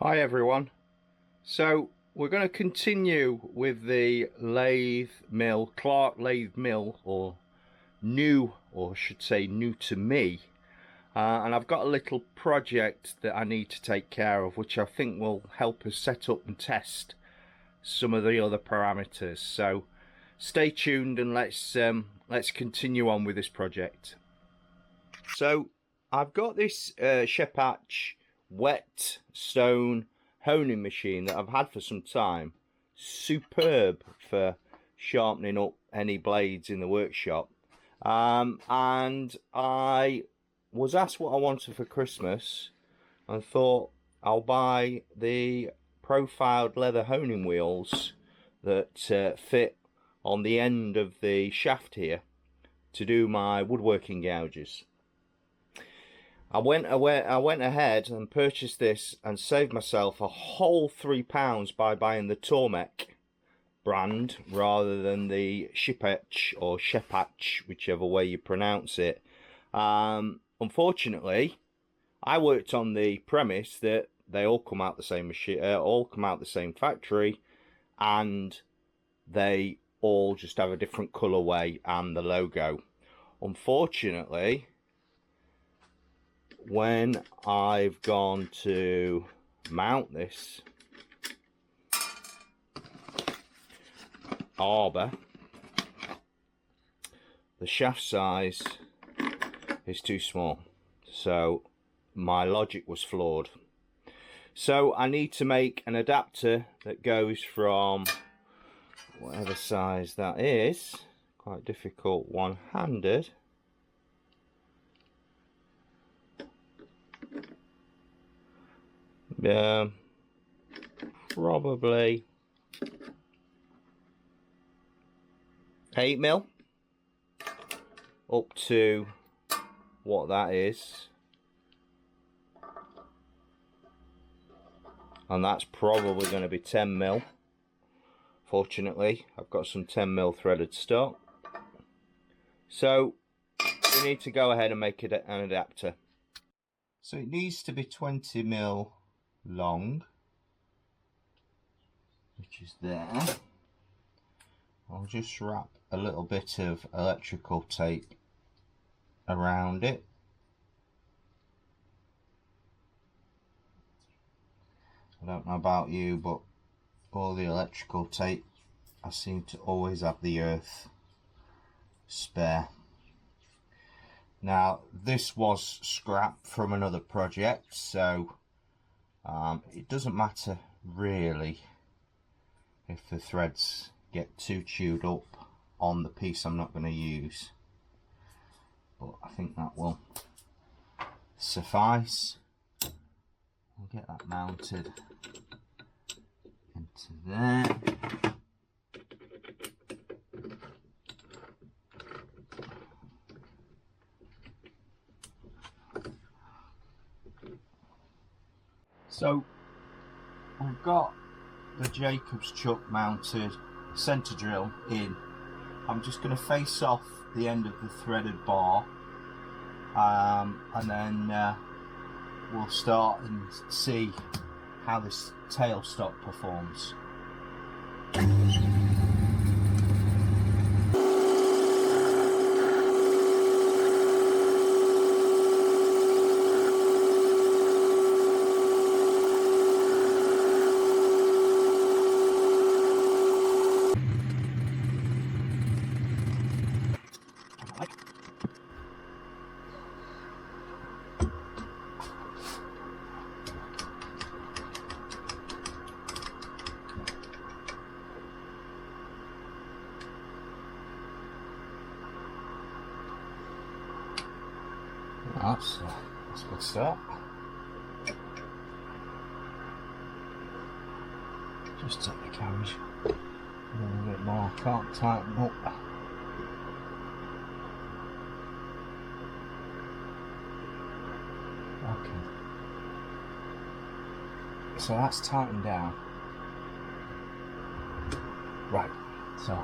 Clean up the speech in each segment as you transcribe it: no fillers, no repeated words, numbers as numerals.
Hi everyone. So we're going to continue with the lathe mill, Clarke lathe mill, or I should say new to me. And I've got a little project that I need to take care of, which I think will help us set up and test some of the other parameters. So stay tuned and let's continue on with this project. So I've got this Shepatch wet stone honing machine that I've had for some time. Superb for sharpening up any blades in the workshop. And I was asked what I wanted for Christmas and thought I'll buy the profiled leather honing wheels that fit on the end of the shaft here to do my woodworking gouges. I went ahead and purchased this and saved myself a whole £3 by buying the Tormek brand rather than the Shepatch or Shepatch, whichever way you pronounce it. Unfortunately, I worked on the premise that they all come out the same machine, all come out the same factory, and they all just have a different colourway and the logo. Unfortunately, when I've gone to mount this arbor, the shaft size is too small, so my logic was flawed. So I need to make an adapter that goes from whatever size that is, quite difficult one-handed, probably 8mm up to what that is, and that's probably going to be 10mm. Fortunately, I've got some 10mm threaded stock, so we need to go ahead and make it an adapter. So it needs to be 20mm long, which is there. I'll just wrap a little bit of electrical tape around it. I don't know about you, but all the electrical tape, I seem to always have the earth spare. Now, this was scrap from another project, so it doesn't matter really if the threads get too chewed up on the piece I'm not going to use, but I think that will suffice. I'll get that mounted into there. So we've got the Jacob's chuck mounted, centre drill in. I'm just going to face off the end of the threaded bar, and then we'll start and see how this tailstock performs. That's a good start. Just take the carriage a little bit more, can't tighten up. Okay, so that's tightened down. Right, so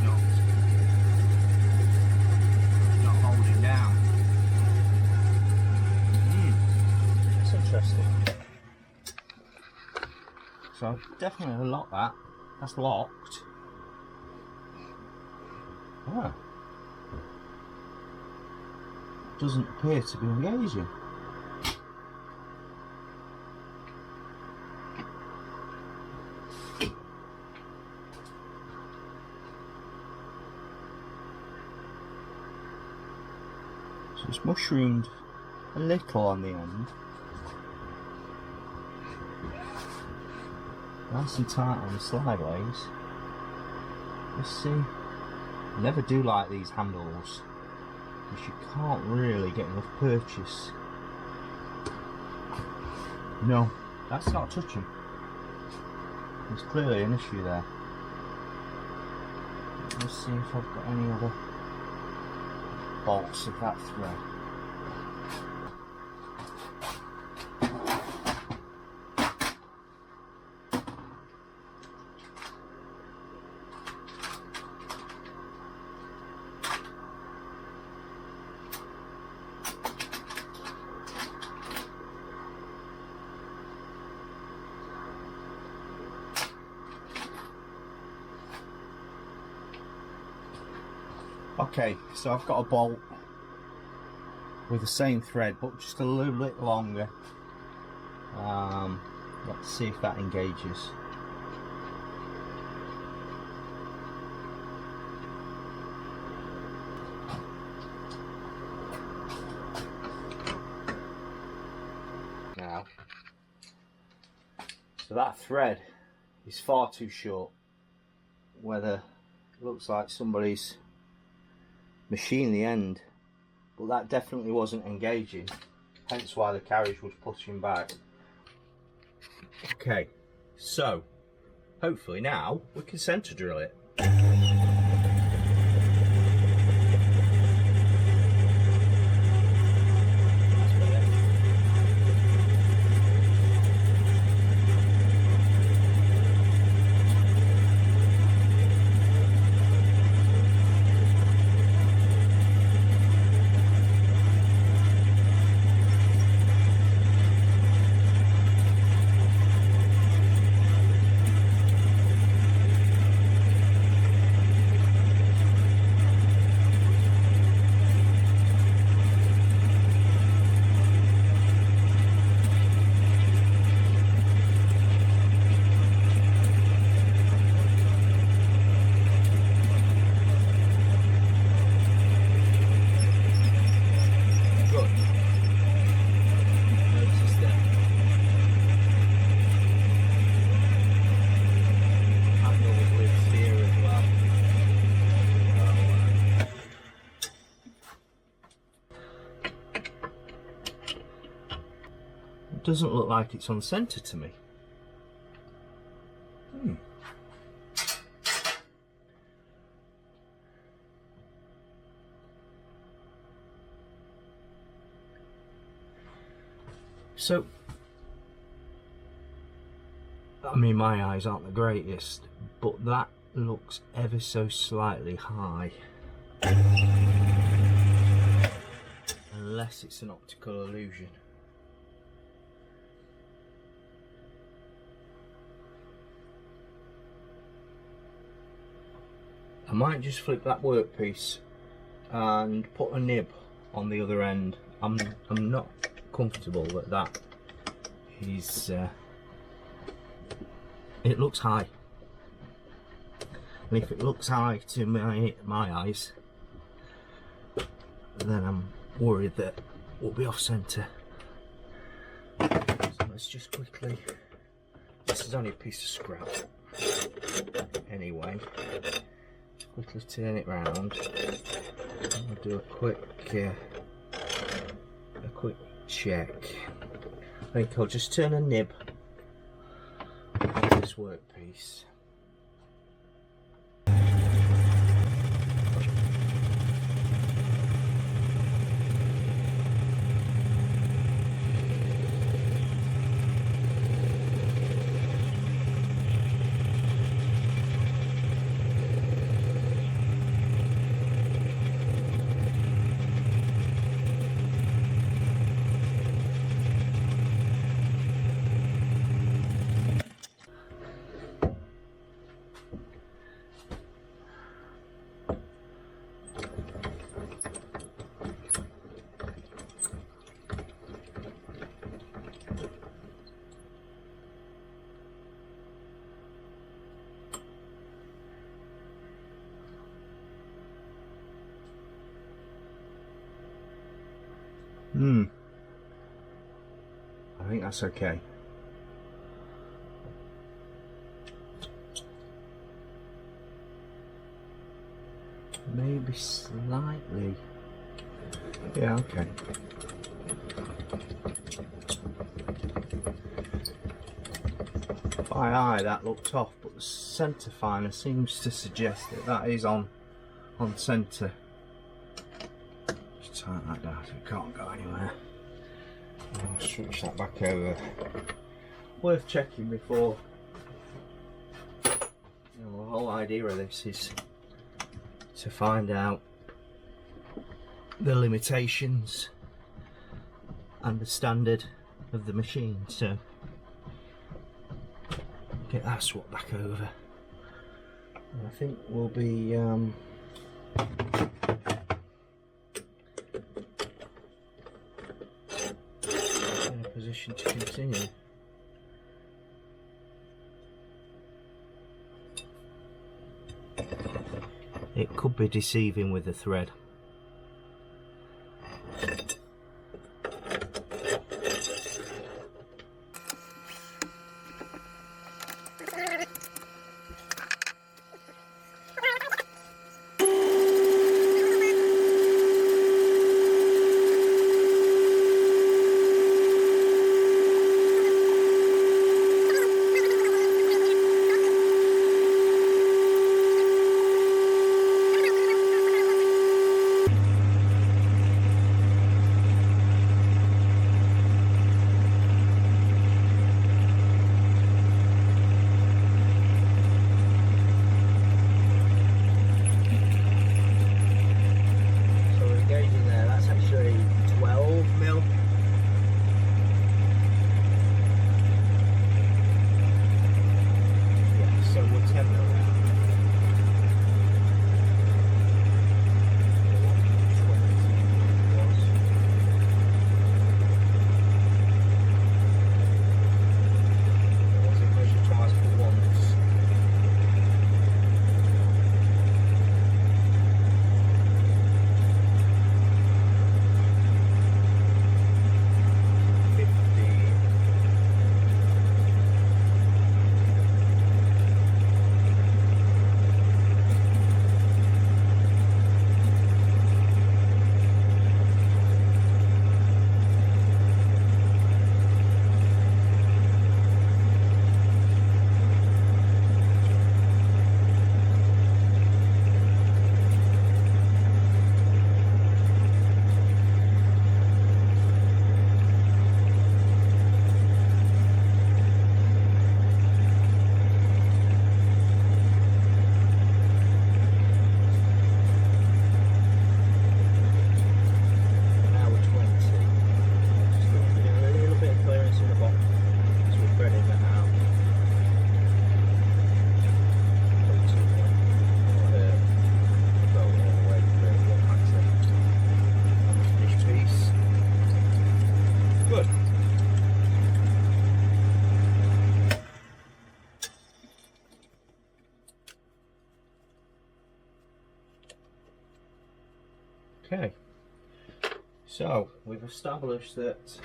it's not holding down. That's interesting. So I've definitely locked that. That's locked. Ah. Doesn't appear to be engaging. So it's mushroomed a little on the end. Nice and tight on the sideways. Let's see. I never do like these handles because you can't really get enough purchase. No, that's not touching. There's clearly an issue there. Let's see if I've got any other bolts of that thread. Okay, so I've got a bolt with the same thread but just a little bit longer. Let's see if that engages. Now, so that thread is far too short. Whether it looks like somebody's machined the end, but that definitely wasn't engaging, hence why the carriage was pushing back. Okay, so hopefully now we can centre drill it. Doesn't look like it's on centre to me. So, I mean, my eyes aren't the greatest, but that looks ever so slightly high. Unless it's an optical illusion. I might just flip that workpiece and put a nib on the other end. I'm not comfortable that that is it looks high, and if it looks high to my eyes, then I'm worried that we'll be off centre. So let's just quickly, this is only a piece of scrap anyway, quickly turn it round. I'll do a quick check. I think I'll just turn a nib on this workpiece. I think that's okay. Maybe slightly. Yeah, okay. By eye that looked off, but the centre finder seems to suggest that that is on centre. Just tighten that down so it can't go anywhere. I'll switch that back over. Worth checking before. You know, the whole idea of this is to find out the limitations and the standard of the machine. So get that swapped back over. And I think we'll be in a position to continue. It could be deceiving with the thread. Okay, so we've established that,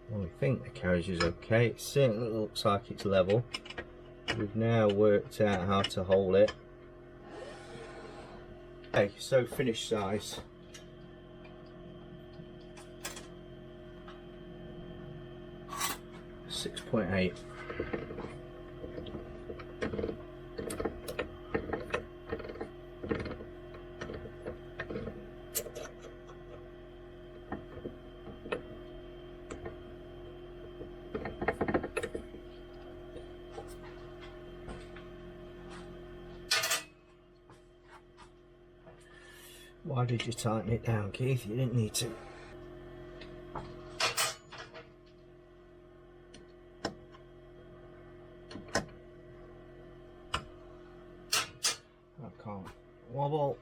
well, we think the carriage is okay. It certainly looks like it's level. We've now worked out how to hold it. Okay, so finish size. .8. Why did you tighten it down, Keith? You didn't need to. I can't wobble.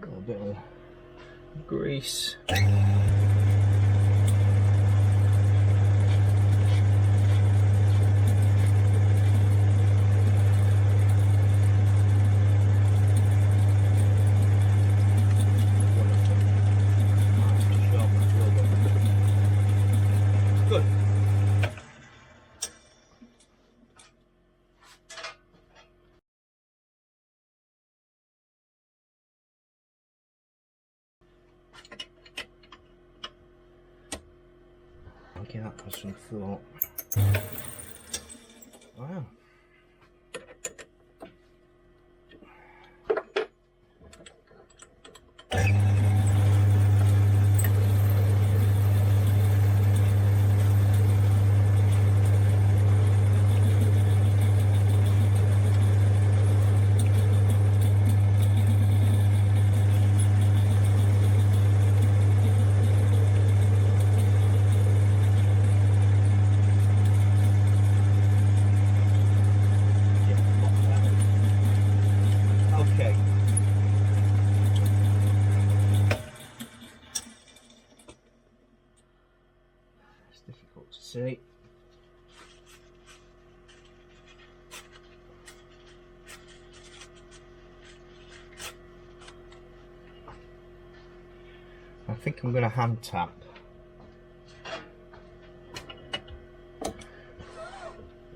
A little bit of grease. taking that for some thought. Wow. Okay. It's difficult to see. I think I'm going to hand tap.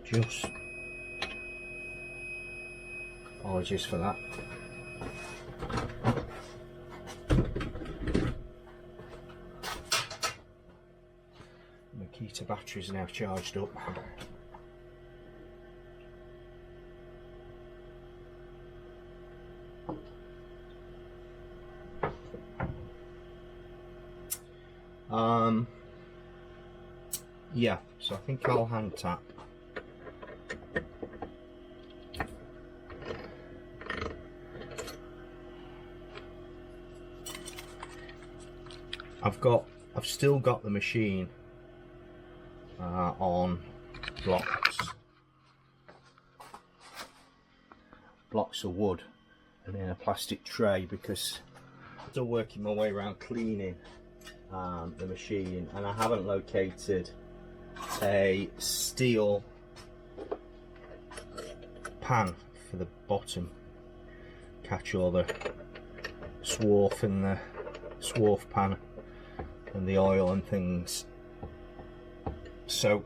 Just. Apologies for that. Makita battery is now charged up. Yeah, so I think I'll hand tap. I've still got the machine on blocks of wood and in a plastic tray, because I'm still working my way around cleaning the machine, and I haven't located a steel pan for the bottom, catch all the swarf in the swarf pan and the oil and things. So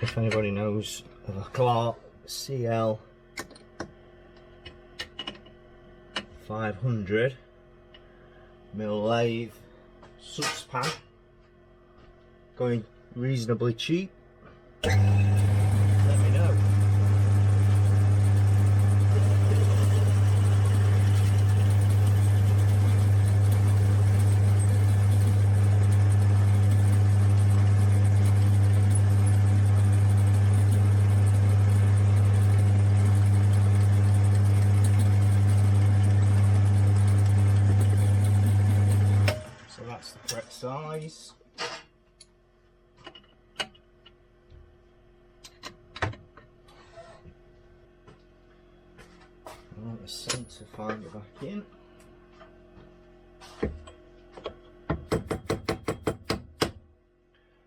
if anybody knows of a Clarke CL 500 mill lathe saucepan going reasonably cheap, let me know. So that's the correct size. I want the centre finder back in.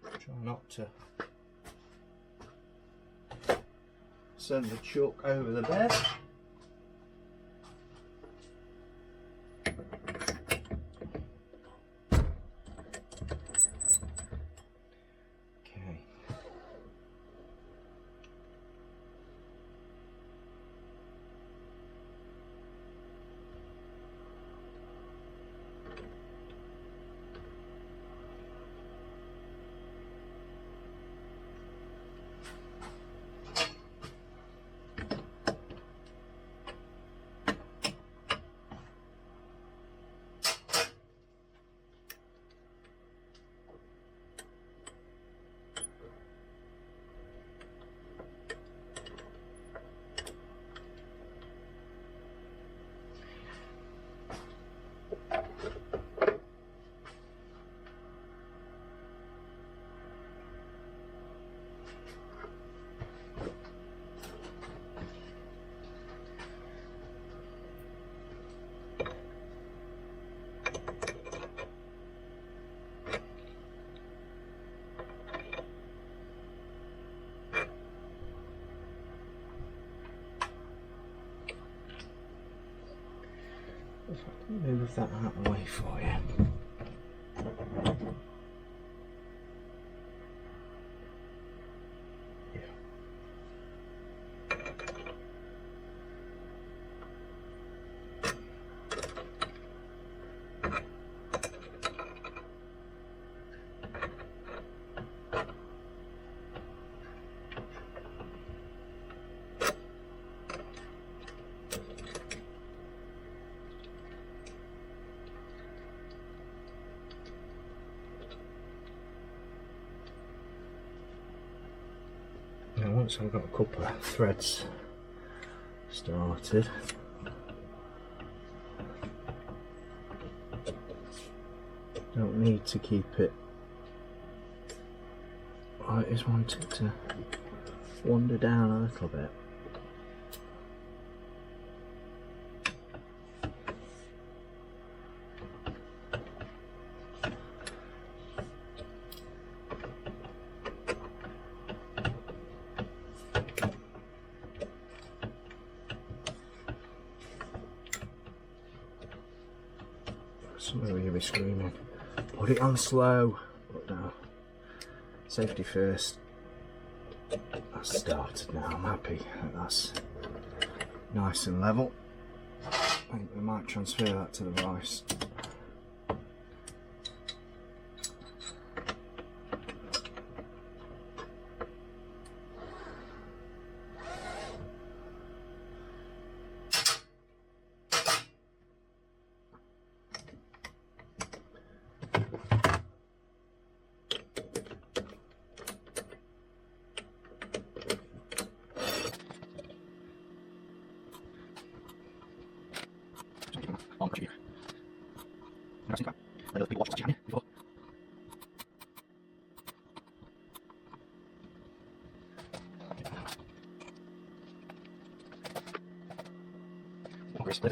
Try not to send the chuck over the bed. Okay. If I can move that out of the way for you. Yeah. once I've got a couple of threads started, don't need to keep it. I just want it to wander down a little bit. Somebody will be screaming, put it on slow, but no, safety first. That's started now, I'm happy that that's nice and level. I think we might transfer that to the vise.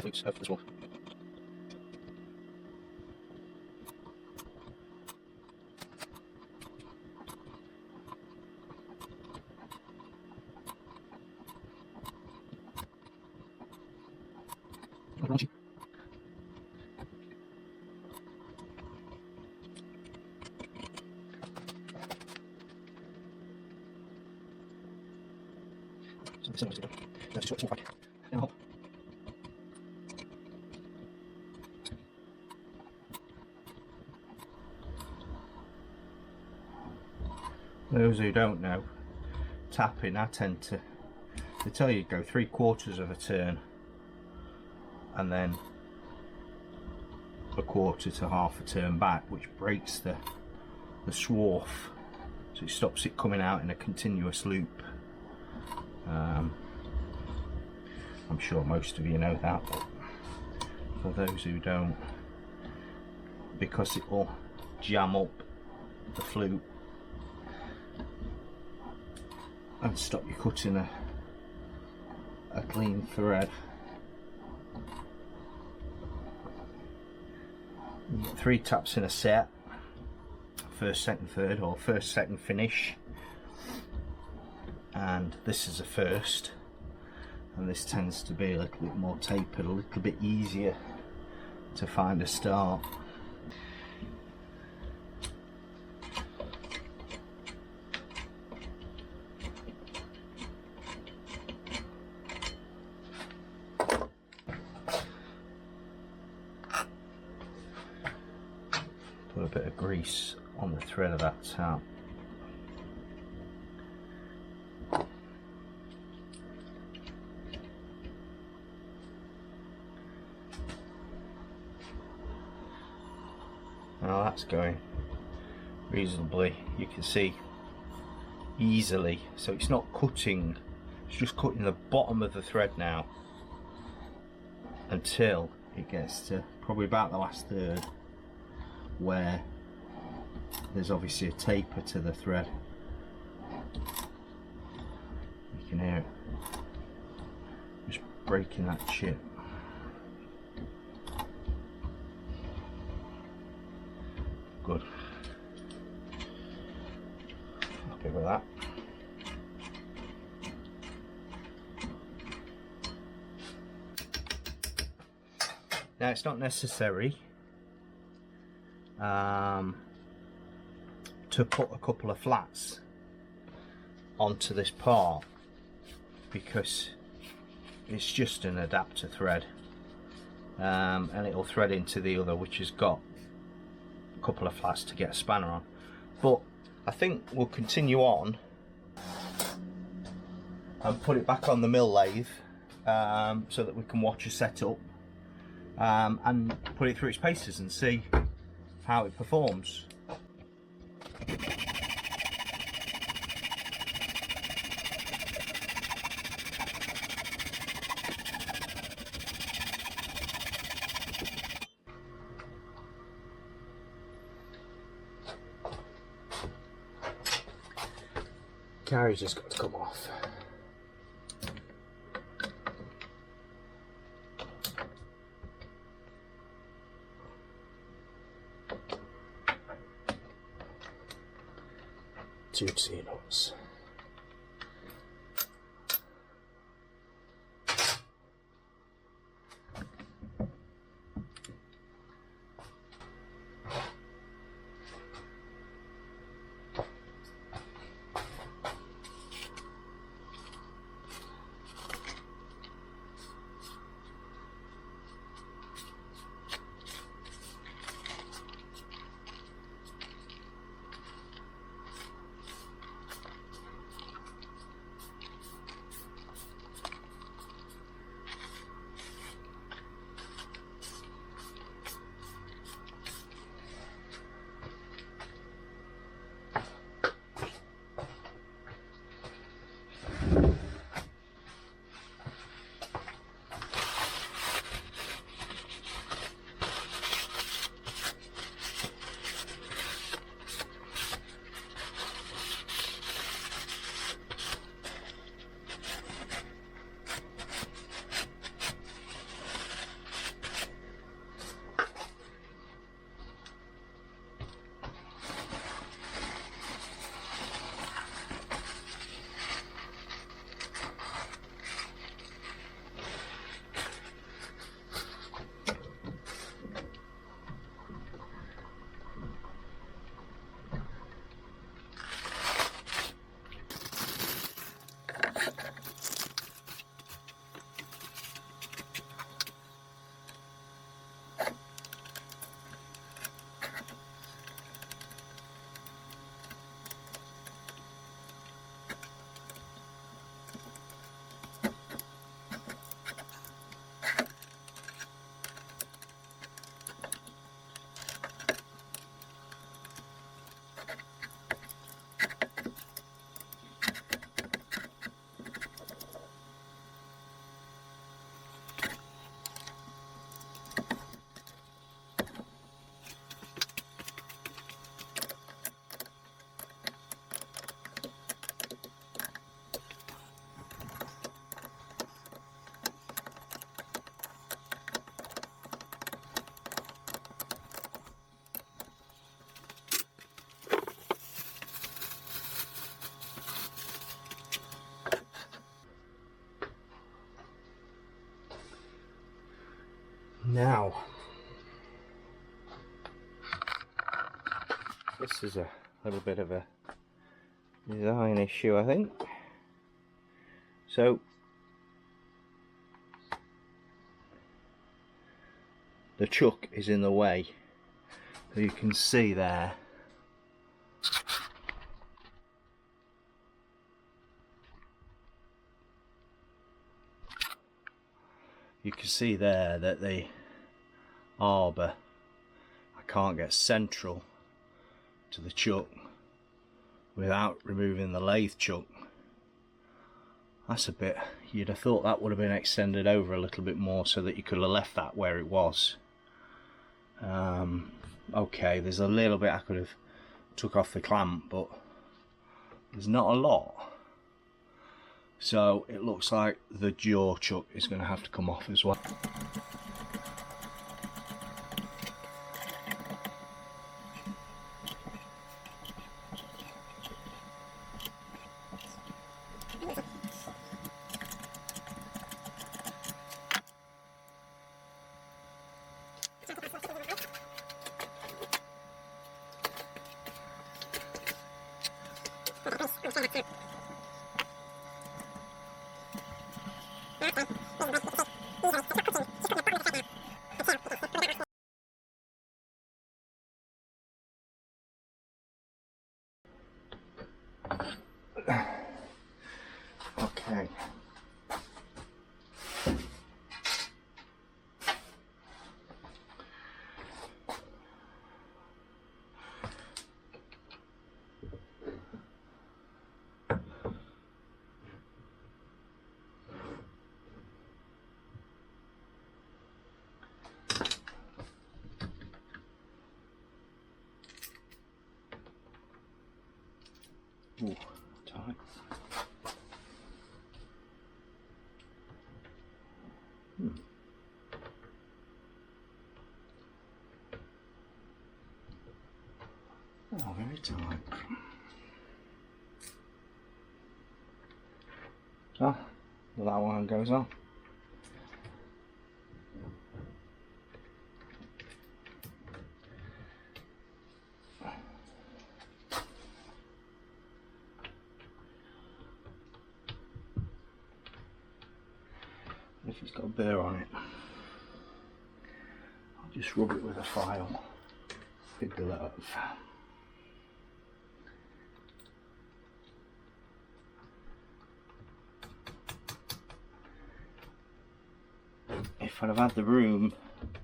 Loops over this wall. Those who don't know, tapping, I tend to, they tell you go 3/4 of a turn and then a quarter to half a turn back, which breaks the swarf, so it stops it coming out in a continuous loop. I'm sure most of you know that, but for those who don't, because it will jam up the flute and stop you cutting a clean thread. You get 3 taps in a set, first, second, third, or first, second, finish, and this is a first, and this tends to be a little bit more tapered, a little bit easier to find a start. Put a bit of grease on the thread of that tap. Now that's going reasonably, you can see, easily, so it's not cutting, it's just cutting the bottom of the thread now until it gets to probably about the last third, where there's obviously a taper to the thread. You can hear it just breaking that chip. Good. Happy with that. Now it's not necessary to put a couple of flats onto this part, because it's just an adapter thread, and it'll thread into the other, which has got a couple of flats to get a spanner on. But I think we'll continue on and put it back on the mill lathe, so that we can watch a setup and put it through its paces and see how it performs. Carry's just got to come off. Two T-nuts. Now, this is a little bit of a design issue, I think. So, the chuck is in the way, so you can see there. You can see there that the arbor, I can't get central to the chuck without removing the lathe chuck. That's a bit, you'd have thought that would have been extended over a little bit more so that you could have left that where it was. Okay, there's a little bit I could have took off the clamp, but there's not a lot. So it looks like the jaw chuck is going to have to come off as well. Okay. Oh, very tight. So, that one goes on. If it's got a burr on it, I'll just rub it with a file. Big bill up. If I'd have had the room,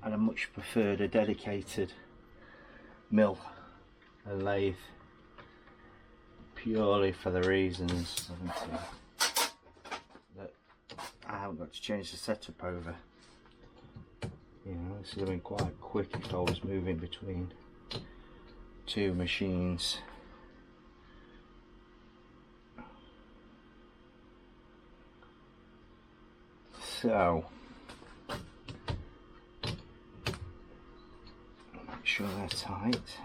I'd have much preferred a dedicated mill and lathe, purely for the reasons that I haven't got to change the setup over. You know, this would have been quite quick if I was moving between two machines. So, make sure they're tight.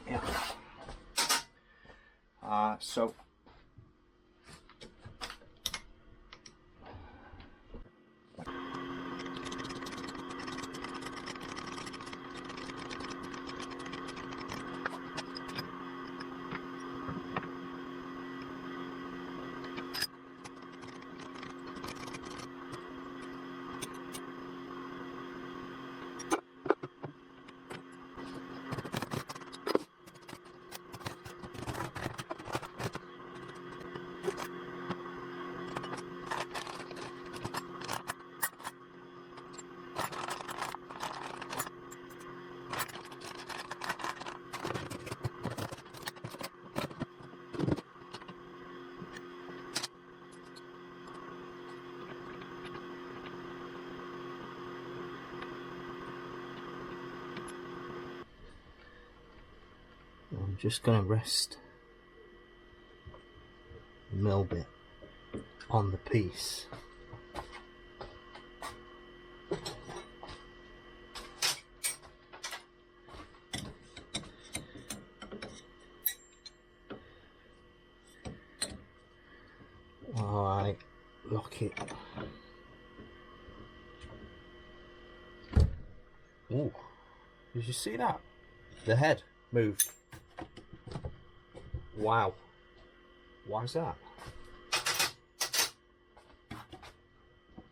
Yeah. So I'm just going to rest the mill bit on the piece. While I lock it. Ooh, did you see that? The head moved. Wow. Why is that?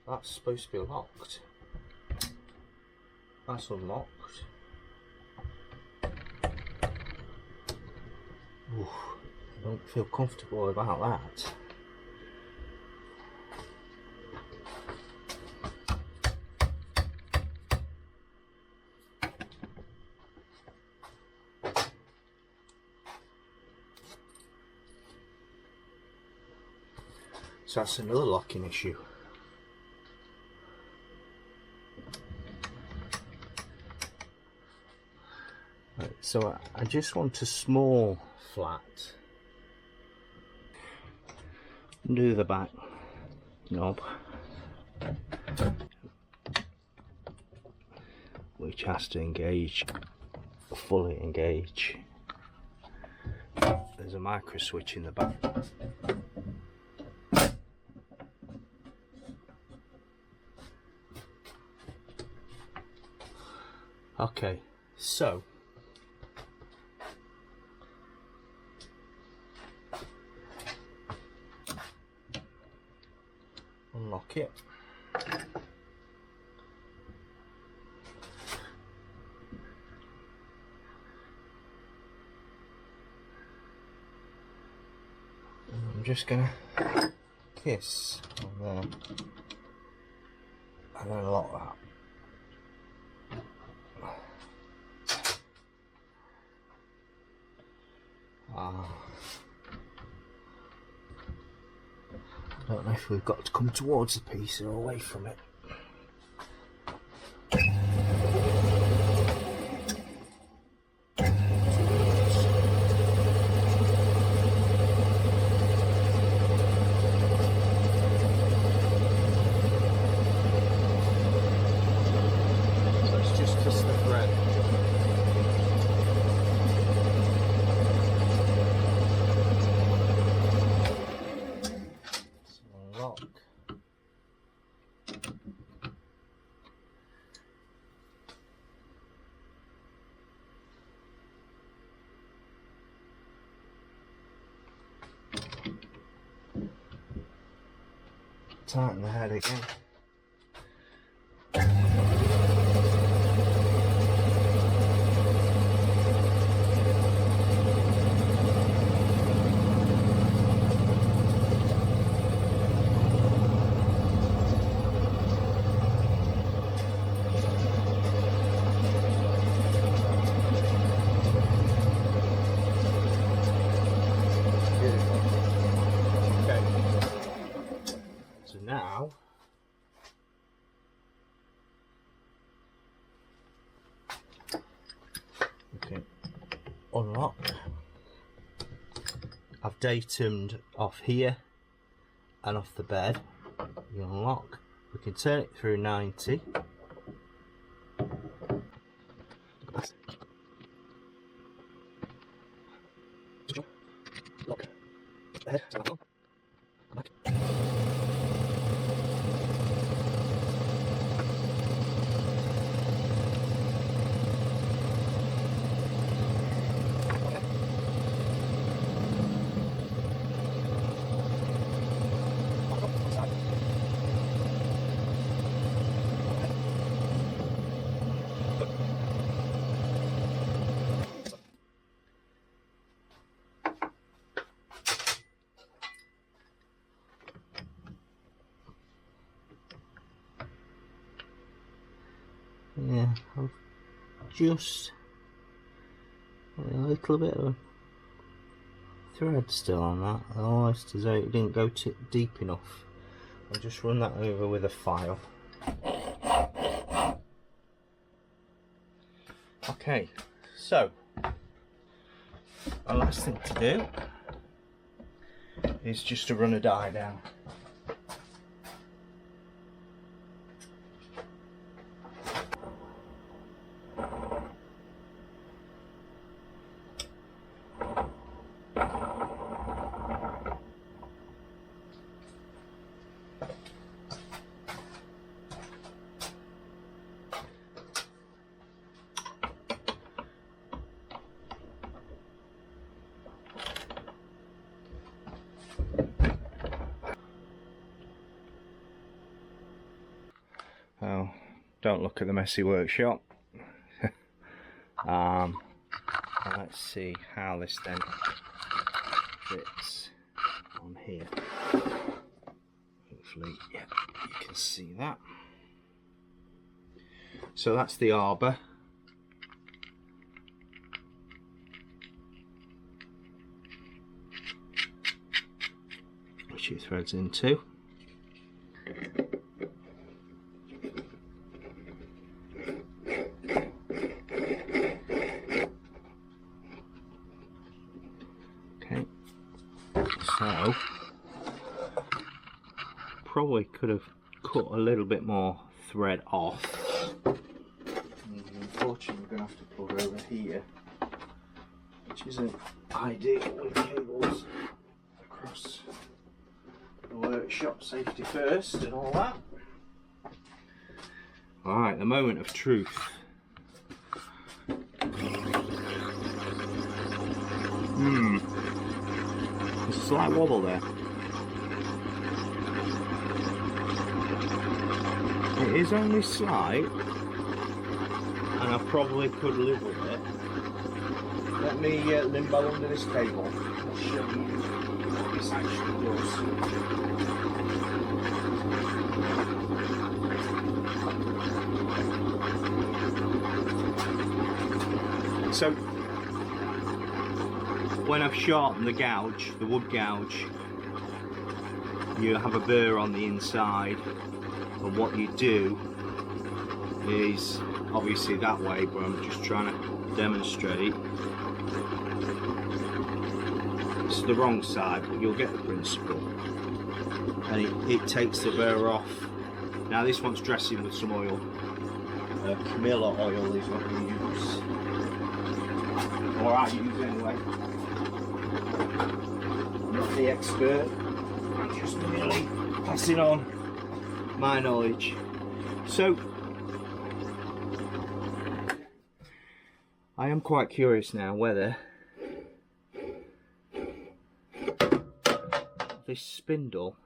That's supposed to be locked. That's unlocked. Ooh, I don't feel comfortable about that. So that's another locking issue. Right, so I just want a small flat. Undo the back knob, which has to engage, fully engage. There's a micro switch in the back. Okay, so unlock it. I'm just gonna kiss on there and then lock that. I don't know if we've got to come towards the piece or away from it. tighten the head again. Now we can unlock. I've datomed off here and off the bed. You unlock. We can turn it through 90. Look. Head. Yeah, I've just a little bit of thread still on that, almost as though it didn't go deep enough. I'll just run that over with a file. Okay, so the last thing to do is just to run a die down. Oh, don't look at the messy workshop. Let's see how this then fits on here. Hopefully, yeah, you can see that. So that's the arbor. Which it threads into. So, probably could have cut a little bit more thread off. Unfortunately, we're going to have to plug over here, which isn't ideal with cables across the workshop. Safety first and all that. Alright, the moment of truth. There's a slight wobble there. It is only slight, and I probably could live with it. Let me limbo under this cable. I'll show you what this actually does. So, when I've sharpened the gouge, the wood gouge, you have a burr on the inside, and what you do is obviously that way, but I'm just trying to demonstrate. It's the wrong side, but you'll get the principle. And it takes the burr off. Now this one's dressing with some oil. Camilla oil is what we use. Or I use anyway. I'm not the expert, I'm just merely passing on my knowledge. So, I am quite curious now whether this spindle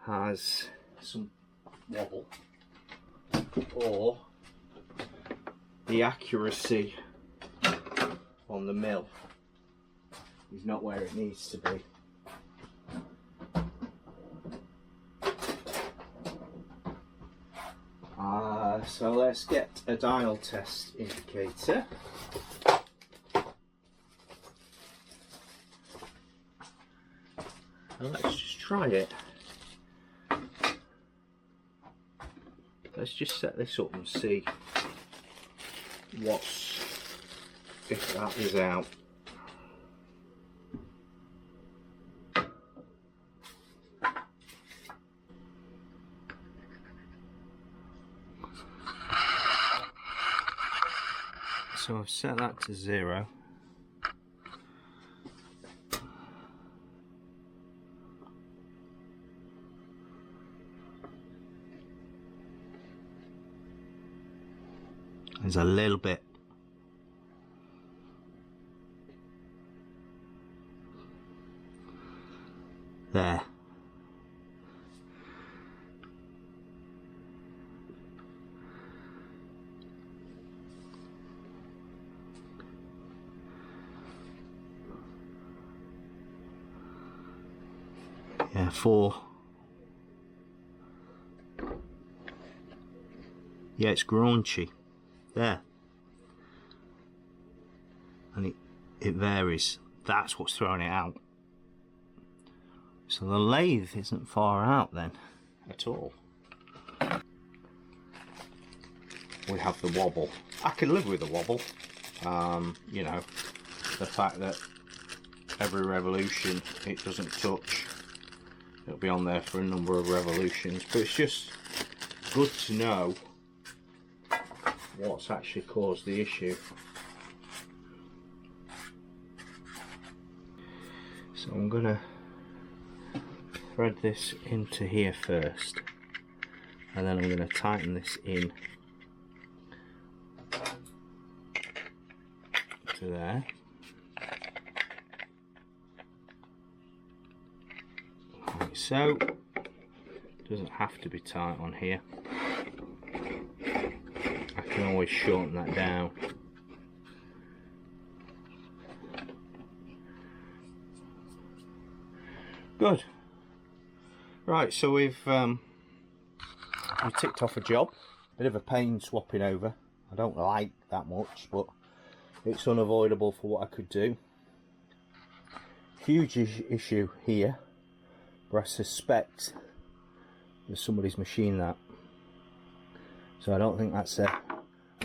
has some wobble, or the accuracy on the mill is not where it needs to be. So let's get a dial test indicator. And let's just try it. Let's just set this up and see if that is out. So I've set that to 0. There's a little bit. There. Yeah, 4. Yeah, it's graunchy. There. And it varies. That's what's throwing it out. So the lathe isn't far out then at all. We have the wobble. I can live with the wobble. You know, the fact that every revolution it doesn't touch. It'll be on there for a number of revolutions, but it's just good to know what's actually caused the issue. So I'm gonna thread this into here first, and then I'm gonna tighten this in to there. Like so. Doesn't have to be tight on here. I can always shorten that down. Good. Right, so we've ticked off a job. Bit of a pain swapping over. I don't like that much, but it's unavoidable for what I could do. Huge issue here, but I suspect there's somebody's machine that. So I don't think that's a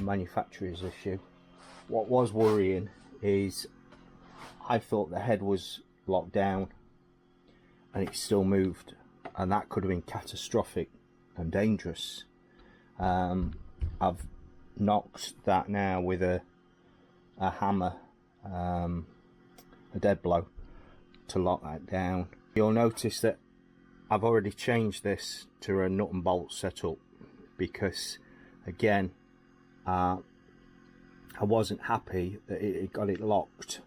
manufacturer's issue. What was worrying is I thought the head was locked down and it still moved, and that could have been catastrophic and dangerous. I've knocked that now with a hammer, a dead blow, to lock that down. You'll notice that I've already changed this to a nut and bolt setup because, again, I wasn't happy that it got it locked,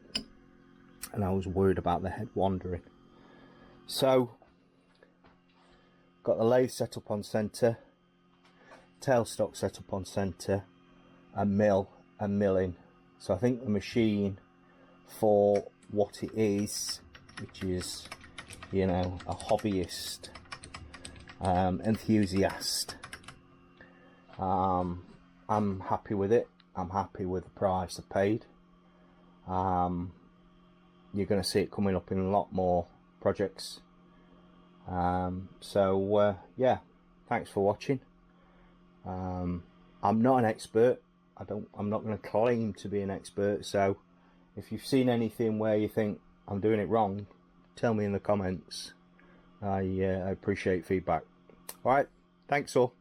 and I was worried about the head wandering. So, got the lathe set up on centre, tailstock set up on centre, and milling. So I think the machine, for what it is, which is, you know, a hobbyist enthusiast, I'm happy with it. I'm happy with the price I paid. You're going to see it coming up in a lot more projects. Yeah, thanks for watching. I'm not an expert. I'm not going to claim to be an expert, so if you've seen anything where you think I'm doing it wrong, tell me in the comments. I appreciate feedback. Alright, thanks all.